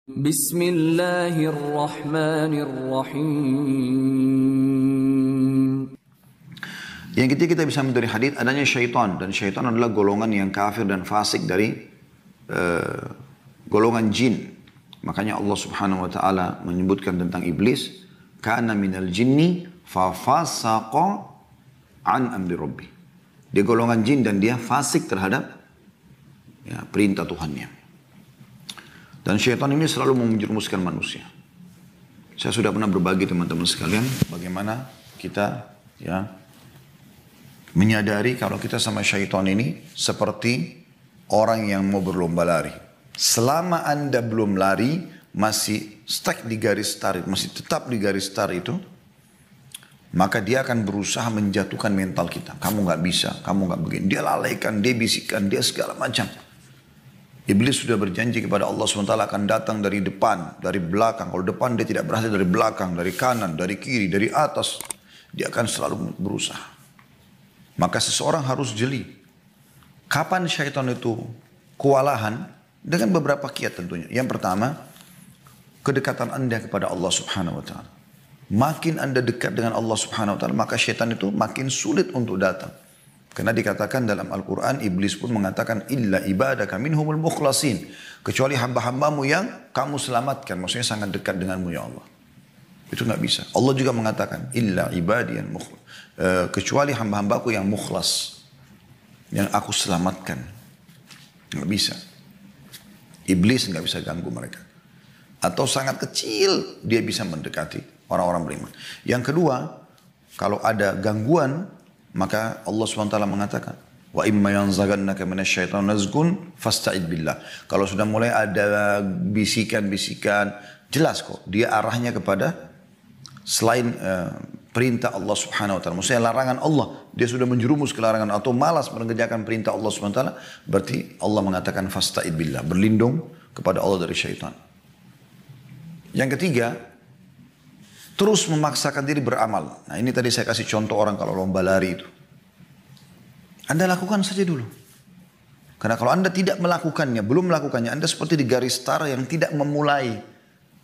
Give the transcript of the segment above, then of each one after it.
Bismillahirrahmanirrahim. Yang ketiga kita bisa ambil dari hadis adanya syaitan, dan syaitan adalah golongan yang kafir dan fasik dari golongan jin. Makanya Allah Subhanahu wa taala menyebutkan tentang iblis, kana minal jinni fa fasaqa an amri rabbi. Dia golongan jin dan dia fasik terhadap perintah Tuhannya. Dan syaitan ini selalu menjerumuskan manusia. Saya sudah pernah berbagi teman-teman sekalian bagaimana kita menyadari kalau kita sama syaitan ini seperti orang yang mau berlomba lari. Selama Anda belum lari, masih stuck di garis start, masih tetap di garis start itu, maka dia akan berusaha menjatuhkan mental kita. Kamu nggak bisa, kamu nggak begini. Dia lalaikan, dia bisikan, dia segala macam. Iblis sudah berjanji kepada Allah SWT akan datang dari depan, dari belakang. Kalau depan dia tidak berhasil, dari belakang, dari kanan, dari kiri, dari atas. Dia akan selalu berusaha. Maka seseorang harus jeli. Kapan syaitan itu kewalahan? Dengan beberapa kiat tentunya. Yang pertama, kedekatan Anda kepada Allah Subhanahu wa taala. Makin Anda dekat dengan Allah Subhanahu wa taala, maka syaitan itu makin sulit untuk datang. Karena dikatakan dalam Al-Quran, iblis pun mengatakan, illa ibadaka minhumul mukhlasin. Kecuali hamba-hambamu yang kamu selamatkan. Maksudnya sangat dekat denganmu ya Allah. Itu nggak bisa. Allah juga mengatakan, illa ibadiyan kecuali hamba-hambaku yang mukhlas. Yang aku selamatkan. Nggak bisa. Iblis nggak bisa ganggu mereka. Atau sangat kecil dia bisa mendekati orang-orang beriman. Yang kedua, kalau ada gangguan, maka Allah SWT mengatakan, wa imma yanzaghannaka minasyaitonir nazghun fasta'id billah. Kalau sudah mulai ada bisikan-bisikan, jelas kok dia arahnya kepada selain perintah Allah Subhanahu wa taala. Maksudnya larangan Allah, dia sudah menjerumus ke larangan atau malas mengerjakan perintah Allah Subhanahu wa taala, berarti Allah mengatakan fasta'id billah, berlindung kepada Allah dari syaitan. Yang ketiga, terus memaksakan diri beramal. Nah, ini tadi saya kasih contoh orang kalau lomba lari itu. Anda lakukan saja dulu. Karena kalau Anda tidak melakukannya, belum melakukannya, Anda seperti di garis start yang tidak memulai.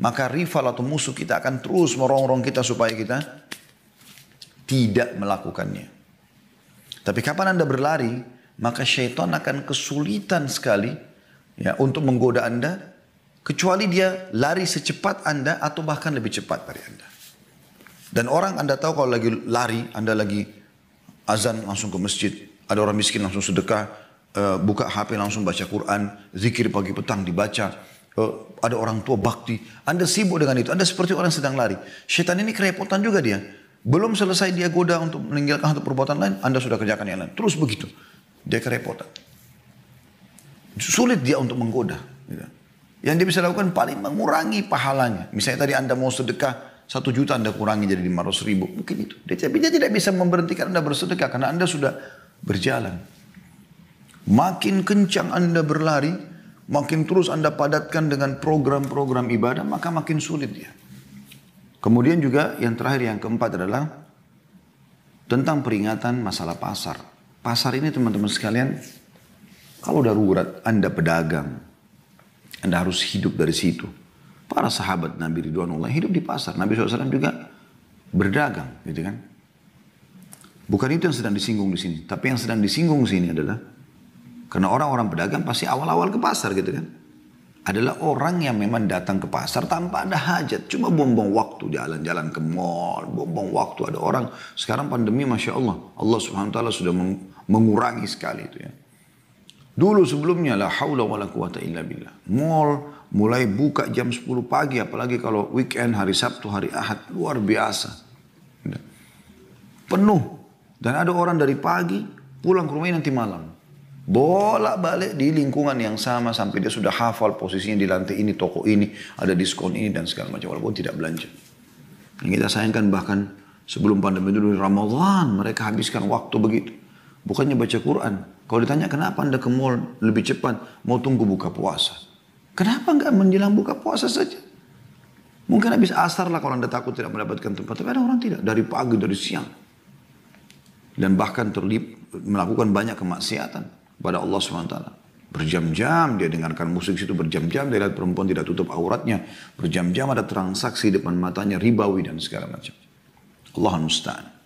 Maka rival atau musuh kita akan terus merongrong kita supaya kita tidak melakukannya. Tapi kapan Anda berlari, maka syaitan akan kesulitan sekali untuk menggoda Anda, kecuali dia lari secepat Anda atau bahkan lebih cepat dari Anda. Dan orang Anda tahu kalau lagi lari, Anda lagi azan langsung ke masjid, ada orang miskin langsung sedekah, buka HP langsung baca Quran, zikir pagi petang dibaca, ada orang tua bakti, Anda sibuk dengan itu, Anda seperti orang sedang lari. Syaitan ini kerepotan juga dia. Belum selesai dia goda untuk meninggalkan satu perbuatan lain, Anda sudah kerjakan yang lain. Terus begitu. Dia kerepotan. Sulit dia untuk menggoda. Yang dia bisa lakukan paling mengurangi pahalanya. Misalnya tadi Anda mau sedekah 1 juta, Anda kurangi jadi 500.000. Mungkin itu. Tapi dia tidak bisa memberhentikan Anda bersedekah karena Anda sudah berjalan. Makin kencang Anda berlari, makin terus Anda padatkan dengan program-program ibadah, maka makin sulit dia. Kemudian juga yang terakhir, yang keempat adalah tentang peringatan masalah pasar. Pasar ini teman-teman sekalian, kalau darurat Anda pedagang, Anda harus hidup dari situ. Para sahabat Nabi Ridwanullah hidup di pasar. Nabi SAW juga berdagang, gitu kan. Bukan itu yang sedang disinggung di sini. Tapi yang sedang disinggung di sini adalah, karena orang-orang pedagang pasti awal-awal ke pasar gitu kan. Adalah orang yang memang datang ke pasar tanpa ada hajat. Cuma buang-buang waktu, jalan-jalan ke mall, buang-buang waktu. Ada orang, sekarang pandemi Masya Allah. Allah Subhanahu wa ta'ala sudah mengurangi sekali itu ya. Dulu sebelumnya, la haula wa la quwata illa billah. Mall mulai buka jam 10 pagi, apalagi kalau weekend, hari Sabtu, hari Ahad. Luar biasa. Penuh. Dan ada orang dari pagi, pulang ke rumahnya nanti malam. Bolak-balik di lingkungan yang sama sampai dia sudah hafal posisinya di lantai ini, toko ini, ada diskon ini dan segala macam, walaupun tidak belanja. Yang kita sayangkan bahkan sebelum pandemi dulu Ramadan mereka habiskan waktu begitu. Bukannya baca Quran. Kalau ditanya kenapa Anda ke mall lebih cepat, mau tunggu buka puasa. Kenapa enggak menjelang buka puasa saja? Mungkin habis asar lah kalau Anda takut tidak mendapatkan tempat. Tapi ada orang tidak, dari pagi, dari siang. Dan bahkan melakukan banyak kemaksiatan pada Allah SWT. Berjam-jam dia dengarkan musik situ, berjam-jam dia lihat perempuan tidak tutup auratnya, berjam-jam ada transaksi depan matanya ribawi dan segala macam. Allah musta'an.